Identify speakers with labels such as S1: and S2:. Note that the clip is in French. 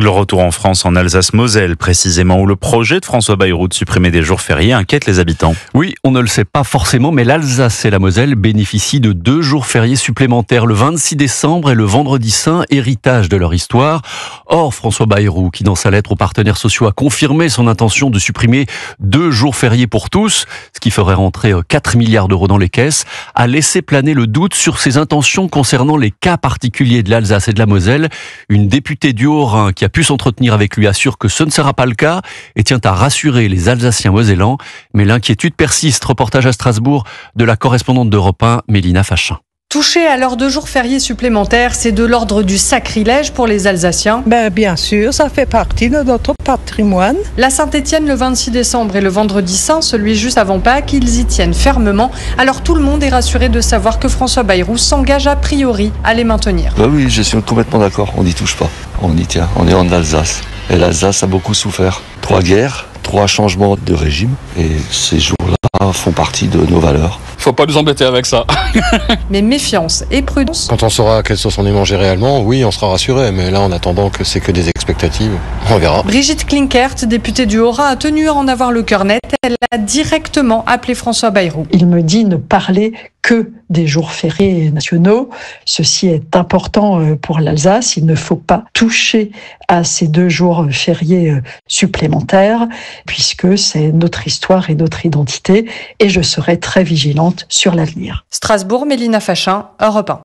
S1: Le retour en France, en Alsace-Moselle précisément, où le projet de François Bayrou de supprimer des jours fériés inquiète les habitants.
S2: Oui, on ne le sait pas forcément, mais l'Alsace et la Moselle bénéficient de 2 jours fériés supplémentaires, le 26 décembre et le vendredi saint, héritage de leur histoire. Or, François Bayrou, qui dans sa lettre aux partenaires sociaux a confirmé son intention de supprimer 2 jours fériés pour tous, ce qui ferait rentrer 4 milliards d'euros dans les caisses, a laissé planer le doute sur ses intentions concernant les cas particuliers de l'Alsace et de la Moselle. Une députée du Haut-Rhin qui a pu s'entretenir avec lui assure que ce ne sera pas le cas et tient à rassurer les Alsaciens mosellans. Mais l'inquiétude persiste. Reportage à Strasbourg de la correspondante d'Europe 1, Mélina Fachin.
S3: Toucher à leurs 2 jours fériés supplémentaires, c'est de l'ordre du sacrilège pour les Alsaciens.
S4: Bien sûr, ça fait partie de notre patrimoine.
S3: La Saint-Étienne le 26 décembre et le vendredi saint, celui juste avant Pâques, ils y tiennent fermement. Alors tout le monde est rassuré de savoir que François Bayrou s'engage a priori à les maintenir.
S5: Oui, je suis complètement d'accord, on n'y touche pas. On y tient, on est en Alsace. Et l'Alsace a beaucoup souffert. 3 guerres, 3 changements de régime. Et ces jours-là font partie de nos valeurs.
S6: Faut pas nous embêter avec ça.
S3: Mais méfiance et prudence.
S7: Quand on saura quelle sauce on est mangé réellement, oui, on sera rassuré. Mais là, en attendant que c'est que des expectatives, on verra.
S3: Brigitte Klinkert, députée du Haut-Rhin, a tenu à en avoir le cœur net. Elle a directement appelé François Bayrou.
S8: Il me dit ne parler que des jours fériés nationaux. Ceci est important pour l'Alsace. Il ne faut pas toucher à ces 2 jours fériés supplémentaires, puisque c'est notre histoire et notre identité. Et je serai très vigilante sur l'avenir.
S3: Strasbourg, Mélina Fachin, Europe 1.